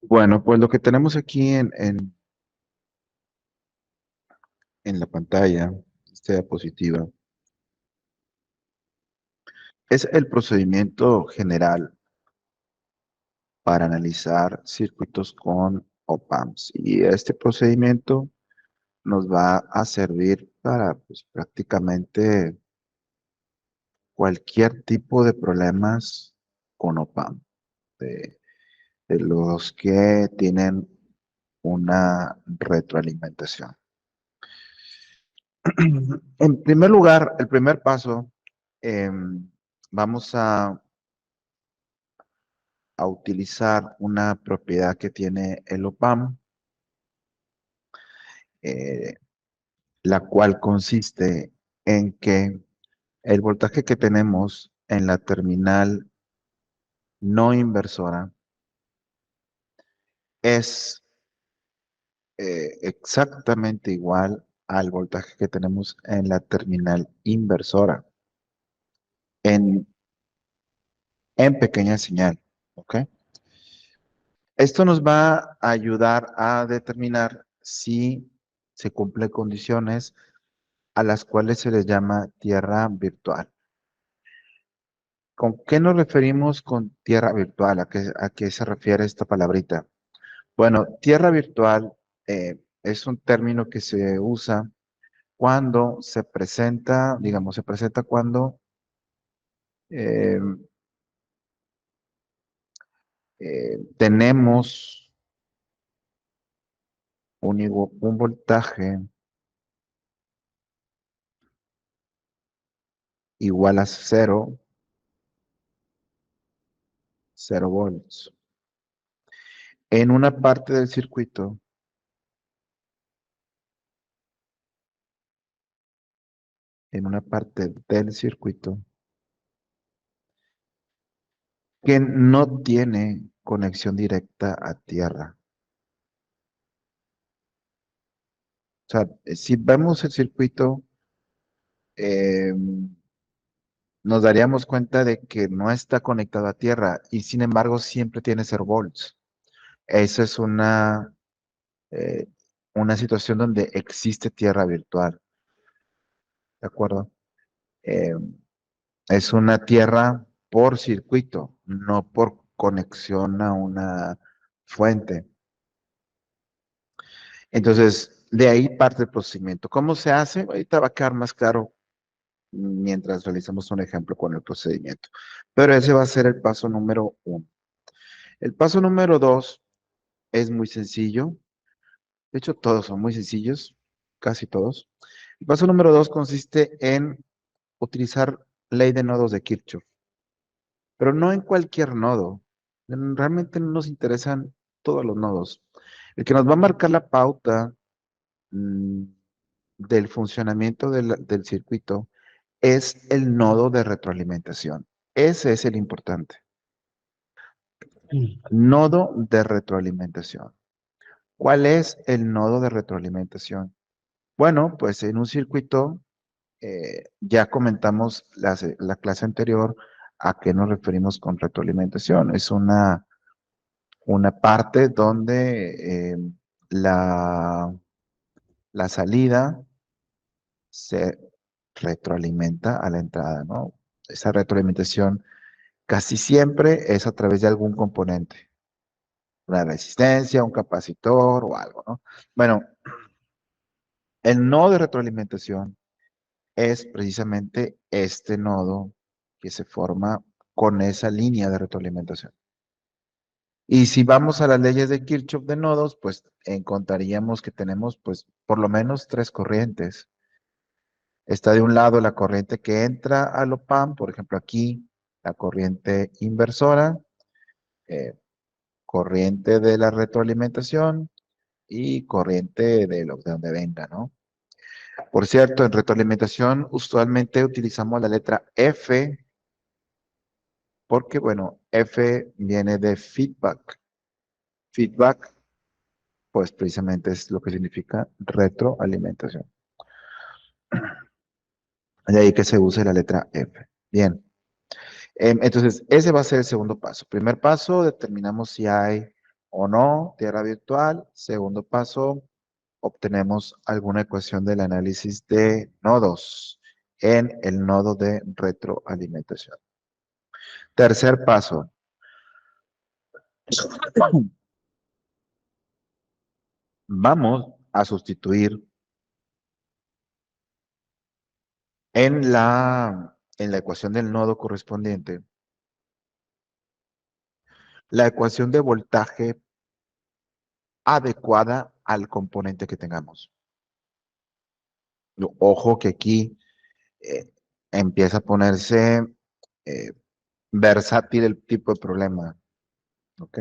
Bueno, pues lo que tenemos aquí en la pantalla, esta diapositiva, es el procedimiento general para analizar circuitos con op-amps. Y este procedimiento nos va a servir para pues, prácticamente cualquier tipo de problemas con op-amp, de, de los que tienen una retroalimentación. En primer lugar, el primer paso, vamos a utilizar una propiedad que tiene el OPAM, eh, la cual consiste en que el voltaje que tenemos en la terminal no inversora es exactamente igual al voltaje que tenemos en la terminal inversora en, en pequeña señal. ¿Ok? Esto nos va a ayudar a determinar si se cumplen condiciones a las cuales se les llama tierra virtual. ¿Con qué nos referimos con tierra virtual? A qué se refiere esta palabrita? Bueno, tierra virtual es un término que se usa cuando se presenta, digamos, se presenta cuando eh, tenemos un voltaje igual a cero volts. En una parte del circuito, en una parte del circuito que no tiene conexión directa a tierra. O sea, si vemos el circuito, eh, nos daríamos cuenta de que no está conectado a tierra y sin embargo siempre tiene 0 volts. Esa es eh, una situación donde existe tierra virtual, ¿de acuerdo? Eh, es una tierra por circuito, no por conexión a una fuente. Entonces, de ahí parte el procedimiento. ¿Cómo se hace? Ahorita va a quedar más claro mientras realizamos un ejemplo con el procedimiento. Pero ese va a ser el paso número 1. El paso número 2 es muy sencillo. De hecho, todos son muy sencillos, casi todos. El paso número 2 consiste en utilizar ley de nodos de Kirchhoff, pero no en cualquier nodo. Realmente no nos interesan todos los nodos. El que nos va a marcar la pauta mm, del funcionamiento del circuito es el nodo de retroalimentación. Ese es el importante. Nodo de retroalimentación. ¿Cuál es el nodo de retroalimentación? Bueno, pues en un circuito, ya comentamos la clase anterior a qué nos referimos con retroalimentación. Es una parte donde la, la salida se retroalimenta a la entrada, ¿no? Esa retroalimentación casi siempre es a través de algún componente, una resistencia, un capacitor o algo, ¿no? Bueno, el nodo de retroalimentación es precisamente este nodo que se forma con esa línea de retroalimentación. Y si vamos a las leyes de Kirchhoff de nodos, pues encontraríamos que tenemos pues por lo menos tres corrientes. Está de un lado la corriente que entra al OPAM, por ejemplo aquí la corriente inversora, eh, corriente de la retroalimentación y corriente de donde venga, ¿no? Por cierto, en retroalimentación usualmente utilizamos la letra F porque, bueno, F viene de feedback. Feedback, pues precisamente es lo que significa retroalimentación. De ahí que se use la letra F. Bien. Entonces, ese va a ser el segundo paso. Primer paso, determinamos si hay o no, tierra virtual. Segundo paso, obtenemos alguna ecuación del análisis de nodos en el nodo de retroalimentación. Tercer paso, vamos a sustituir en la ecuación del nodo correspondiente la ecuación de voltaje adecuada al componente que tengamos. Ojo que aquí eh, empieza a ponerse eh, versátil el tipo de problema, ¿ok?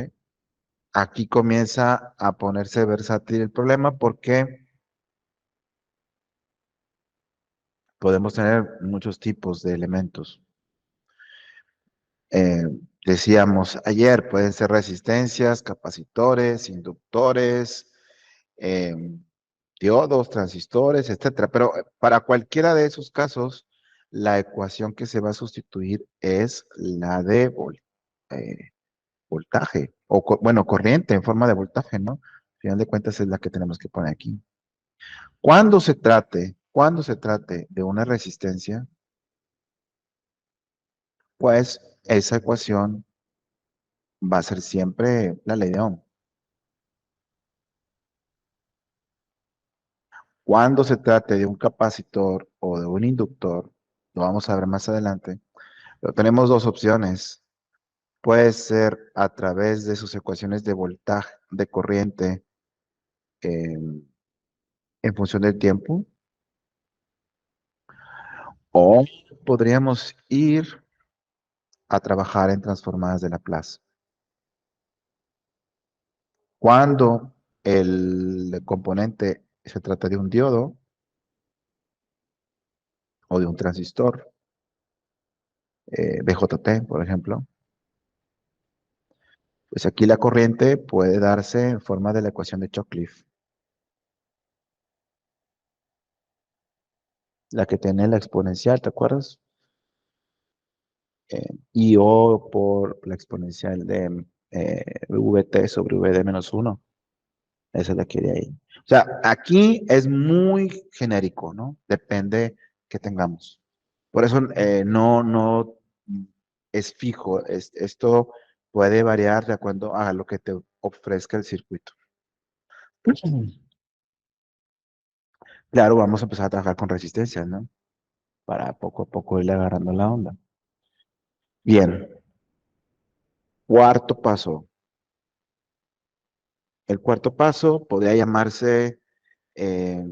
Aquí comienza a ponerse versátil el problema porque podemos tener muchos tipos de elementos. Eh, Decíamos ayer, pueden ser resistencias, capacitores, inductores, eh, diodos, transistores, etcétera. Pero para cualquiera de esos casos, la ecuación que se va a sustituir es la de voltaje, o bueno, corriente en forma de voltaje, ¿no? Al final de cuentas es la que tenemos que poner aquí. Cuando se trate de una resistencia, pues esa ecuación va a ser siempre la ley de Ohm. Cuando se trate de un capacitor o de un inductor, lo vamos a ver más adelante, pero tenemos dos opciones. Puede ser a través de sus ecuaciones de voltaje, de corriente, en función del tiempo, o podríamos ir a trabajar en transformadas de Laplace. Cuando el componente se trata de un diodo o de un transistor, BJT, por ejemplo, pues aquí la corriente puede darse en forma de la ecuación de Chocliffe, la que tiene la exponencial, ¿te acuerdas? Y O por la exponencial de VT sobre VD menos 1. Esa es la que de ahí. O sea, aquí es muy genérico, ¿no? Depende que tengamos. Por eso no es fijo. Esto puede variar de acuerdo a lo que te ofrezca el circuito. Claro, vamos a empezar a trabajar con resistencias, ¿no? Para poco a poco irle agarrando la onda. Bien, cuarto paso. El cuarto paso podría llamarse eh,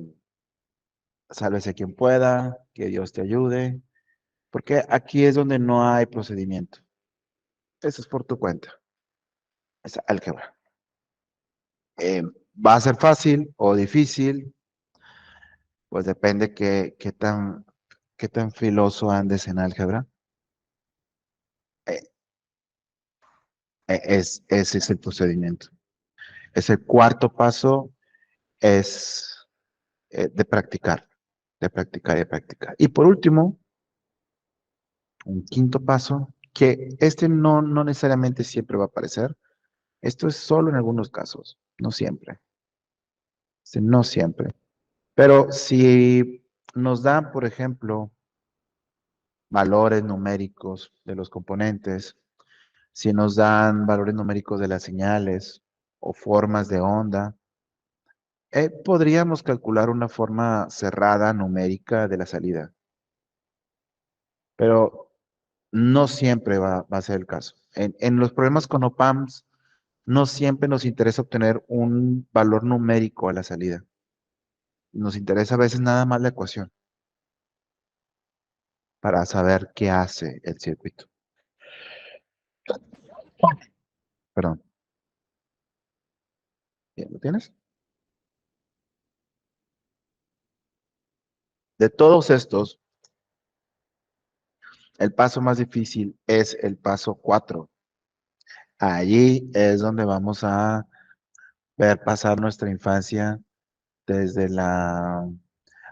sálvese quien pueda, que Dios te ayude, porque aquí es donde no hay procedimiento. Eso es por tu cuenta. Es álgebra. Eh, ¿Va a ser fácil o difícil? Pues depende qué tan filoso andes en álgebra. Eh, ese es el procedimiento. Es el cuarto paso, es de practicar, de practicar y de practicar. Y por último, un quinto paso, que este no necesariamente siempre va a aparecer. Esto es solo en algunos casos, no siempre. No siempre. Pero si nos dan, por ejemplo, valores numéricos de los componentes, si nos dan valores numéricos de las señales o formas de onda, podríamos calcular una forma cerrada numérica de la salida, pero no siempre va a ser el caso. En los problemas con OPAMs, no siempre nos interesa obtener un valor numérico a la salida. Nos interesa a veces nada más la ecuación para saber qué hace el circuito. Perdón. Bien, ¿lo tienes? De todos estos, el paso más difícil es el paso 4. Allí es donde vamos a ver pasar nuestra infancia desde la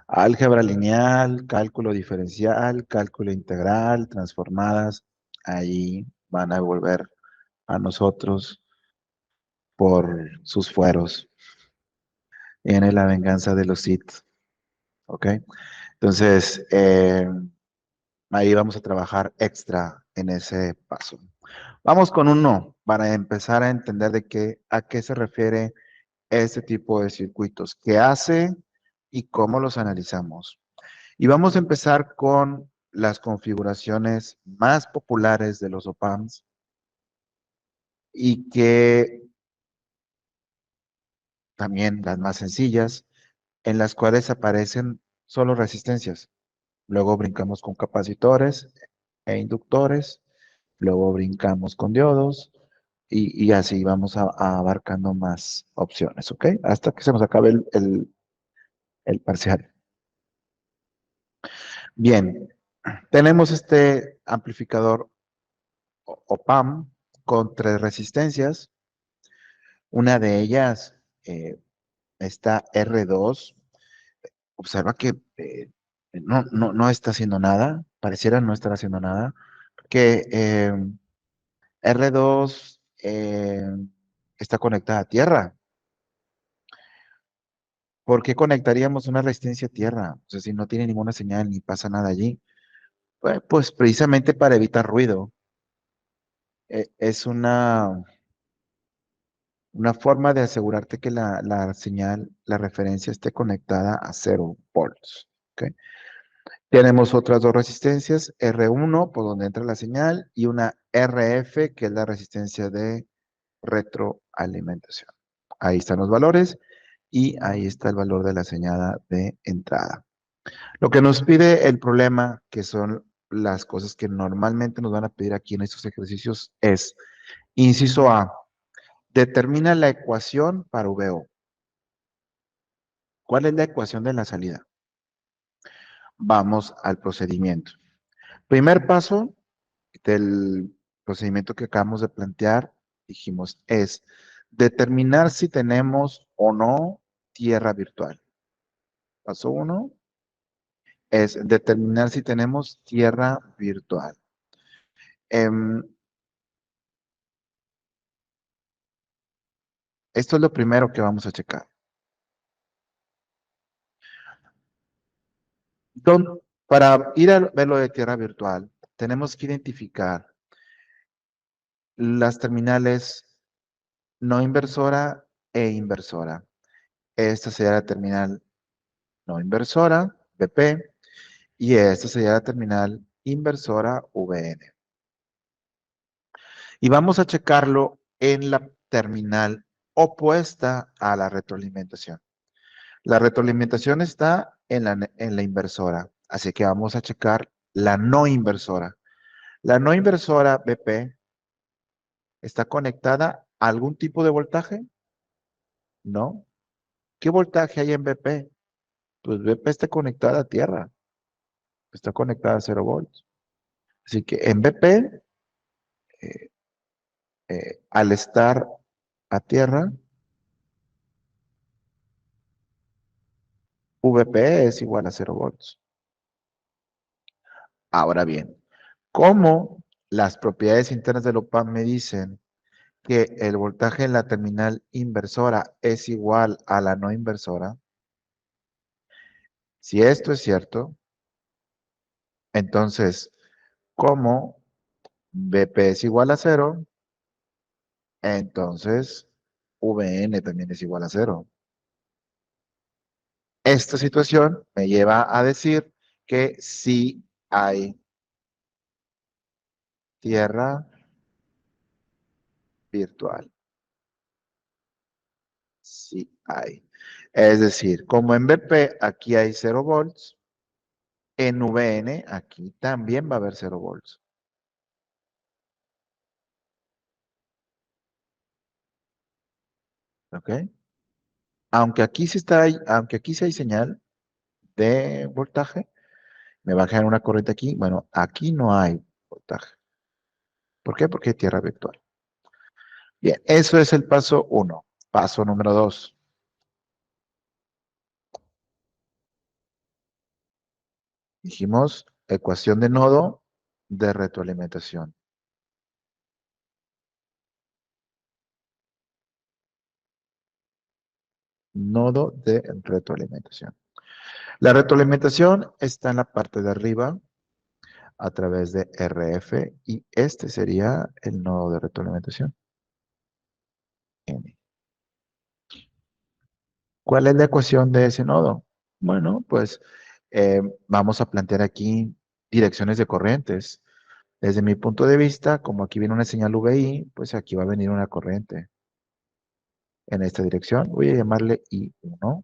álgebra lineal, cálculo diferencial, cálculo integral, transformadas. Allí van a volver a nosotros por sus fueros. Viene la venganza de los Sith, ¿ok? Entonces, ahí vamos a trabajar extra en ese paso. Vamos con un no, para empezar a entender a qué se refiere este tipo de circuitos, qué hace y cómo los analizamos. Y vamos a empezar con las configuraciones más populares de los OPAMs y que también las más sencillas, en las cuales aparecen solo resistencias. Luego brincamos con capacitores e inductores, luego brincamos con diodos y así vamos abarcando más opciones, ¿ok? Hasta que se nos acabe el parcial. Bien, tenemos este amplificador OPAM con tres resistencias. Una de ellas está R2. Observa que no está haciendo nada, pareciera no estar haciendo nada, que R2 está conectada a tierra. ¿Por qué conectaríamos una resistencia a tierra? O sea, si no tiene ninguna señal ni pasa nada allí. Pues precisamente para evitar ruido. Es una forma de asegurarte que la señal, la referencia esté conectada a 0 volts. ¿Ok? Tenemos otras dos resistencias, R1 por donde entra la señal y una RF que es la resistencia de retroalimentación. Ahí están los valores y ahí está el valor de la señal de entrada. Lo que nos pide el problema, que son las cosas que normalmente nos van a pedir aquí en estos ejercicios, es, inciso A, determina la ecuación para VO. ¿Cuál es la ecuación de la salida? Vamos al procedimiento. Primer paso del procedimiento que acabamos de plantear, dijimos, es determinar si tenemos o no tierra virtual. Paso 1 es determinar si tenemos tierra virtual. Em, Esto es lo primero que vamos a checar. Para ir a ver lo de tierra virtual, tenemos que identificar las terminales no inversora e inversora. Esta sería la terminal no inversora, BP, y esta sería la terminal inversora, VN. Y vamos a checarlo en la terminal opuesta a la retroalimentación. La retroalimentación está en la inversora, así que vamos a checar la no inversora. La no inversora BP está conectada a algún tipo de voltaje, ¿no? ¿Qué voltaje hay en BP? Pues BP está conectada a tierra, está conectada a 0 volts. Así que en BP, eh, al estar a tierra, VP es igual a 0 volts. Ahora bien, ¿cómo las propiedades internas del OPAMP me dicen que el voltaje en la terminal inversora es igual a la no inversora? Si esto es cierto, entonces, ¿cómo BP es igual a 0? Entonces, VN también es igual a 0. Esta situación me lleva a decir que sí hay tierra virtual. Sí hay. Es decir, como en BP aquí hay 0 volts, en VN aquí también va a haber 0 volts. ¿Ok? Aunque aquí sí hay señal de voltaje, me va a generar una corriente aquí. Bueno, aquí no hay voltaje. ¿Por qué? Porque hay tierra virtual. Bien, eso es el paso 1. Paso número 2. Dijimos ecuación de nodo de retroalimentación. nodo de retroalimentación. La retroalimentación está en la parte de arriba a través de RF y este sería el nodo de retroalimentación. N. ¿Cuál es la ecuación de ese nodo? Bueno, pues vamos a plantear aquí direcciones de corrientes. Desde mi punto de vista, como aquí viene una señal VI, pues aquí va a venir una corriente en esta dirección. Voy a llamarle I1.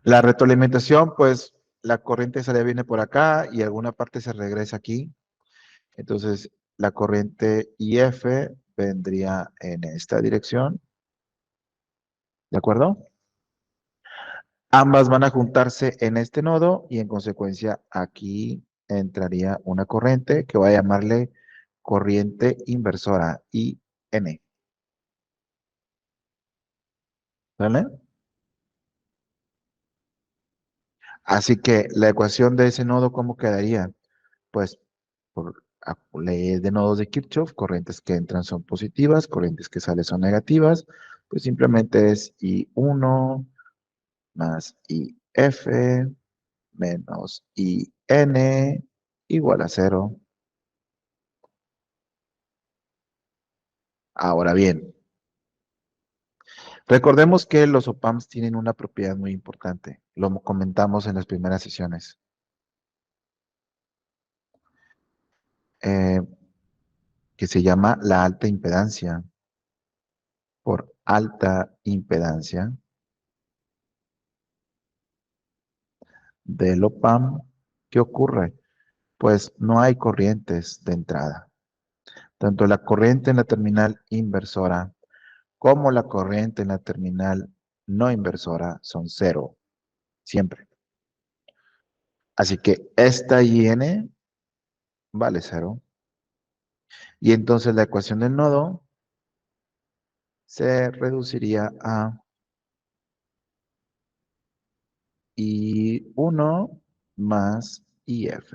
La retroalimentación, pues la corriente sale, viene por acá y alguna parte se regresa aquí. Entonces, la corriente IF vendría en esta dirección. ¿De acuerdo? Ambas van a juntarse en este nodo y en consecuencia aquí entraría una corriente que voy a llamarle corriente inversora, IN. ¿Vale? Así que la ecuación de ese nodo, ¿cómo quedaría? Pues por ley de nodos de Kirchhoff, corrientes que entran son positivas, corrientes que salen son negativas, pues simplemente es I1 más IF menos IN igual a cero. Ahora bien, recordemos que los OPAMs tienen una propiedad muy importante. Lo comentamos en las primeras sesiones. eh, que se llama la alta impedancia. Por alta impedancia del OPAM, ¿qué ocurre? Pues no hay corrientes de entrada. Tanto la corriente en la terminal inversora como la corriente en la terminal no inversora son cero, siempre. Así que esta IN vale cero. Y entonces la ecuación del nodo se reduciría a I1 más IF.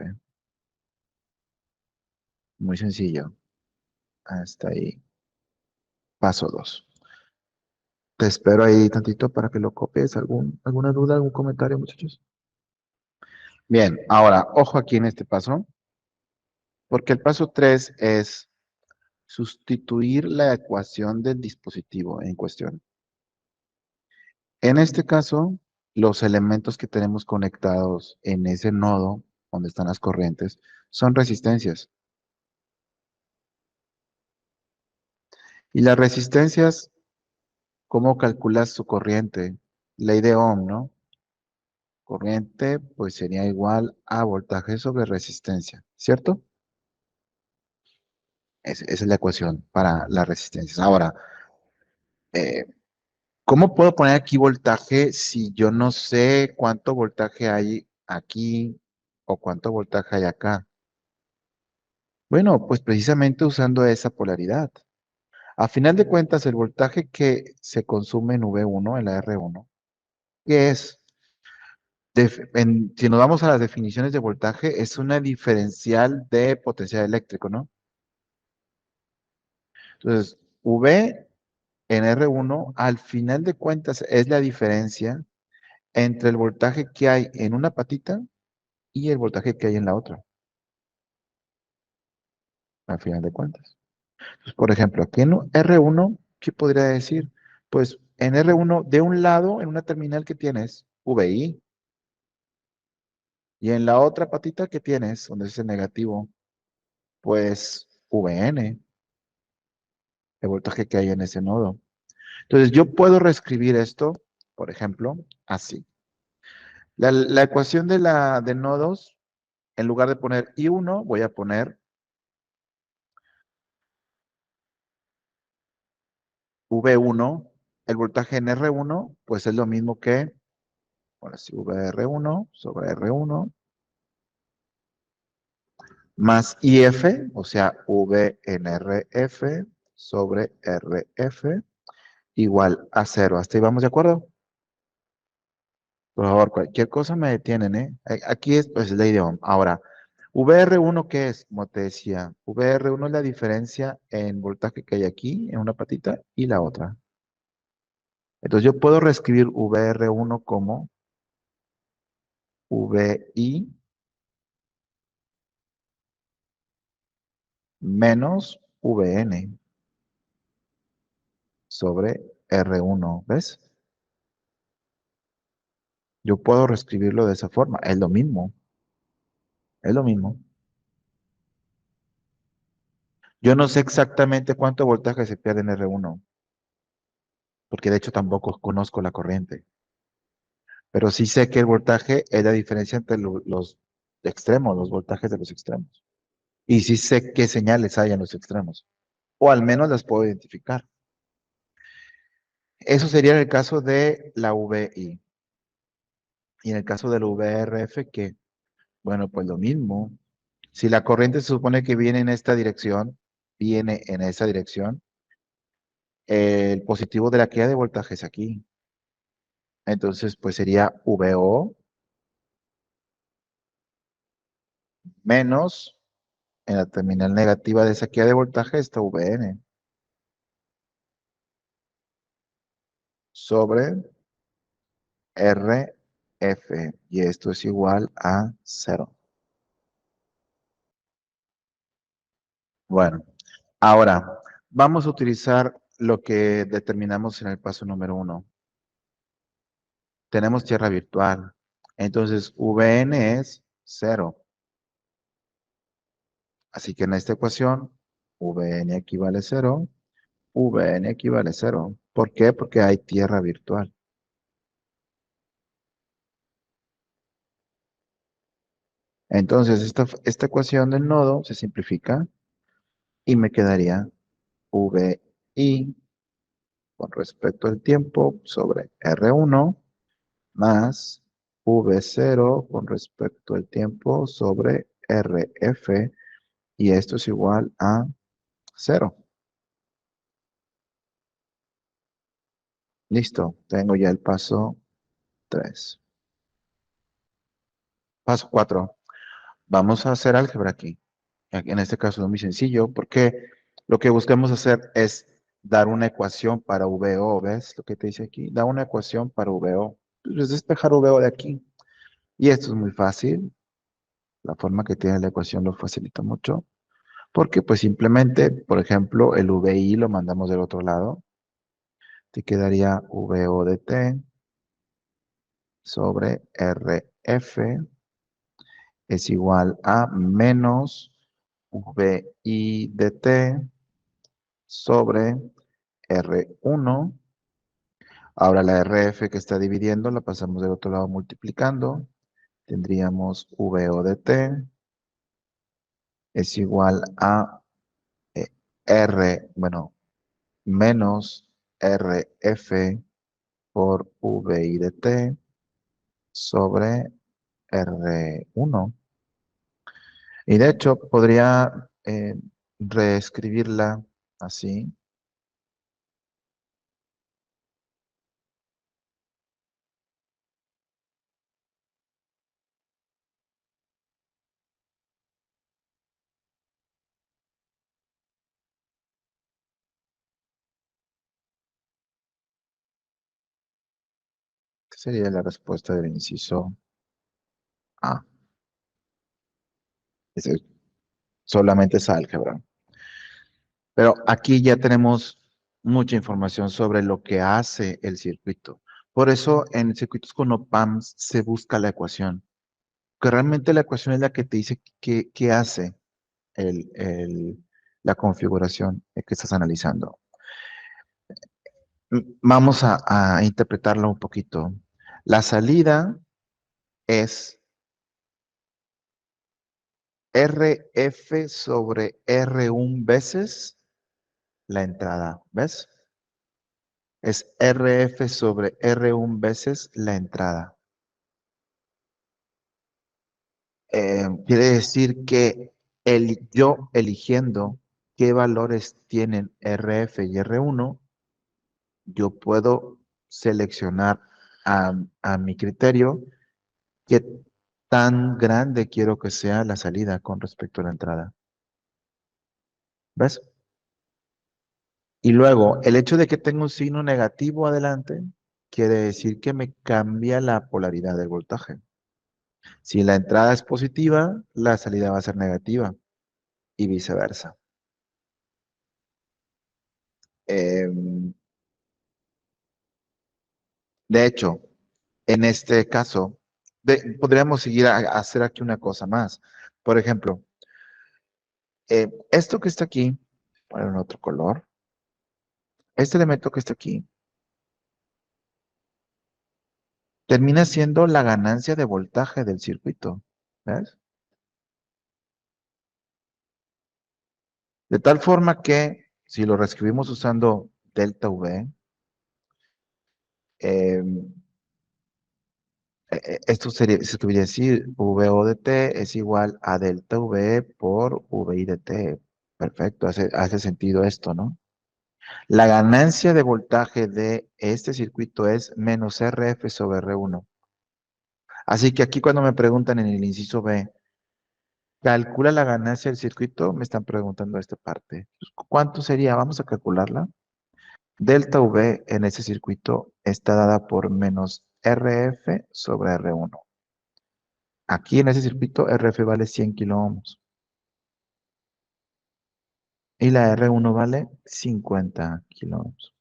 Muy sencillo. Hasta ahí. Paso 2. Te espero ahí tantito para que lo copies. ¿Alguna duda, algún comentario, muchachos? Bien, ahora, ojo aquí en este paso, porque el paso 3 es sustituir la ecuación del dispositivo en cuestión. En este caso, los elementos que tenemos conectados en ese nodo donde están las corrientes son resistencias. Y las resistencias, ¿cómo calculas su corriente? Ley de Ohm, ¿no? Corriente, pues sería igual a voltaje sobre resistencia, ¿cierto? Esa es la ecuación para las resistencias. Ahora, eh, ¿cómo puedo poner aquí voltaje si yo no sé cuánto voltaje hay aquí o cuánto voltaje hay acá? Bueno, pues precisamente usando esa polaridad. A final de cuentas, el voltaje que se consume en V1, en la R1, ¿qué es? Si nos vamos a las definiciones de voltaje, es una diferencial de potencial eléctrico, ¿no? Entonces, V en R1, al final de cuentas, es la diferencia entre el voltaje que hay en una patita y el voltaje que hay en la otra, al final de cuentas. Entonces, por ejemplo, aquí en R1, ¿qué podría decir? Pues en R1, de un lado, en una terminal que tienes, VI, y en la otra patita que tienes, donde es el negativo, pues VN, el voltaje que hay en ese nodo. Entonces, yo puedo reescribir esto, por ejemplo, así. La ecuación de nodos, en lugar de poner I1, voy a poner V1. El voltaje en R1, pues es lo mismo que, ahora sí, VR1 sobre R1 más IF, o sea, V en RF sobre RF igual a cero. ¿Hasta ahí vamos de acuerdo? Por favor, cualquier cosa me detienen, ¿eh? Aquí es pues, ley de Ohm. Ahora, VR1, ¿qué es? Como te decía, VR1 es la diferencia en voltaje que hay aquí, en una patita, y la otra. Entonces yo puedo reescribir VR1 como VI menos VN sobre R1, ¿ves? Yo puedo reescribirlo de esa forma, es lo mismo, es lo mismo. Yo no sé exactamente cuánto voltaje se pierde en R1, porque de hecho tampoco conozco la corriente, pero sí sé que el voltaje es la diferencia entre los extremos, los voltajes de los extremos. Y sí sé qué señales hay en los extremos, o al menos las puedo identificar. Eso sería en el caso de la VI. Y en el caso del VRF, que, bueno, pues lo mismo. Si la corriente se supone que viene en esta dirección, viene en esa dirección, el positivo de la caída de voltaje es aquí. Entonces, pues sería VO menos, en la terminal negativa de esa caída de voltaje está VN sobre RF. Y esto es igual a cero. Bueno, ahora vamos a utilizar lo que determinamos en el paso número 1. Tenemos tierra virtual. Entonces, Vn es cero. Así que en esta ecuación, Vn equivale a cero, Vn equivale a cero. ¿Por qué? Porque hay tierra virtual. Entonces, esta ecuación del nodo se simplifica y me quedaría Vi con respecto al tiempo sobre R1 más V0 con respecto al tiempo sobre RF, y esto es igual a cero. Listo, tengo ya el paso 3. Paso 4. Vamos a hacer álgebra aquí. En este caso es muy sencillo porque lo que buscamos hacer es dar una ecuación para VO. ¿Ves lo que te dice aquí? Da una ecuación para VO. Pues despejar VO de aquí. Y esto es muy fácil. La forma que tiene la ecuación lo facilita mucho. Porque pues simplemente, por ejemplo, el VI lo mandamos del otro lado. Te quedaría VO de T sobre RF es igual a menos VI de T sobre R1. Ahora la RF que está dividiendo la pasamos del otro lado multiplicando. Tendríamos VO de T es igual a eh, bueno, menos RF por VI de T sobre R1. Y de hecho podría reescribirla así. ¿Qué sería la respuesta del inciso A? Es solamente es álgebra. Pero aquí ya tenemos mucha información sobre lo que hace el circuito. Por eso en circuitos con op-amps se busca la ecuación, que realmente la ecuación es la que te dice qué hace la configuración que estás analizando. Vamos a interpretarlo un poquito. La salida es RF sobre R1 veces la entrada, ¿ves? Es RF sobre R1 veces la entrada. Quiere decir que yo eligiendo qué valores tienen RF y R1, yo puedo seleccionar a mi criterio qué tan grande quiero que sea la salida con respecto a la entrada. ¿Ves? Y luego, el hecho de que tenga un signo negativo adelante quiere decir que me cambia la polaridad del voltaje. Si la entrada es positiva, la salida va a ser negativa y viceversa. Em, de hecho, en este caso, podríamos seguir a hacer aquí una cosa más. Por ejemplo, esto que está aquí, poner en otro color, este elemento que está aquí, termina siendo la ganancia de voltaje del circuito. ¿Ves? De tal forma que, si lo reescribimos usando delta V, eh, esto sería, se podría decir, VO de T es igual a delta V por VI de T. Perfecto, hace sentido esto, ¿no? La ganancia de voltaje de este circuito es menos RF sobre R1. Así que aquí cuando me preguntan en el inciso B, calcula la ganancia del circuito, me están preguntando esta parte. ¿Cuánto sería? Vamos a calcularla. Delta V en ese circuito está dada por menos RF sobre R1. Aquí en ese circuito RF vale 100 kilo ohms y la R1 vale 50 kilo ohms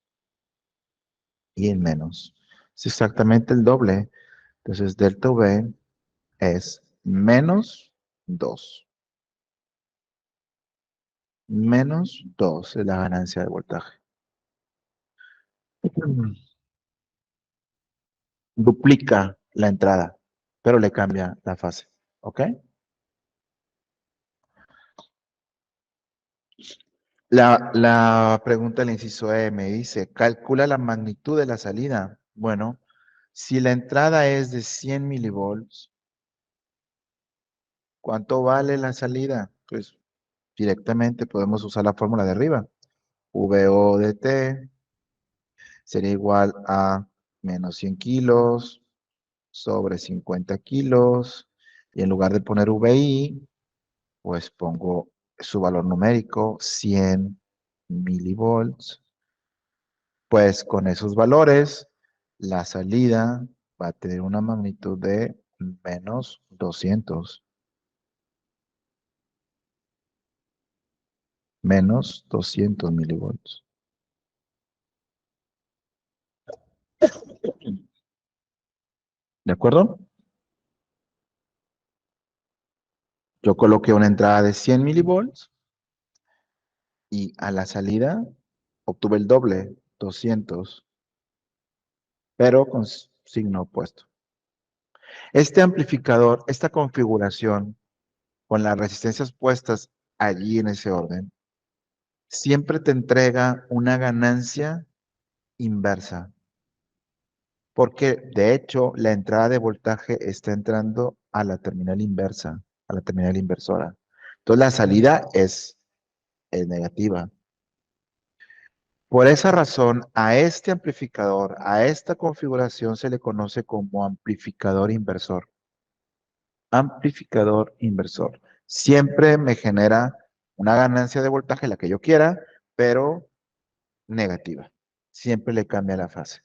y en menos. Es exactamente el doble. Entonces delta V es menos 2. Menos 2 es la ganancia de voltaje. Duplica la entrada, pero le cambia la fase. ¿Ok? La pregunta del inciso E me dice, calcula la magnitud de la salida. Bueno, si la entrada es de 100 milivolts, ¿cuánto vale la salida? Pues directamente podemos usar la fórmula de arriba. VO de T sería igual a menos 100 kilos sobre 50 kilos. Y en lugar de poner VI, pues pongo su valor numérico, 100 milivolts. Pues con esos valores, la salida va a tener una magnitud de menos 200. Menos 200 milivolts. ¿De acuerdo? Yo coloqué una entrada de 100 milivolts y a la salida obtuve el doble, 200, pero con signo opuesto. Este amplificador, esta configuración, con las resistencias puestas allí en ese orden, siempre te entrega una ganancia inversa, porque de hecho la entrada de voltaje está entrando a la terminal inversa, a la terminal inversora. Entonces la salida es negativa. Por esa razón, a este amplificador, a esta configuración se le conoce como amplificador inversor. Amplificador inversor. Siempre me genera una ganancia de voltaje, la que yo quiera, pero negativa. Siempre le cambia la fase.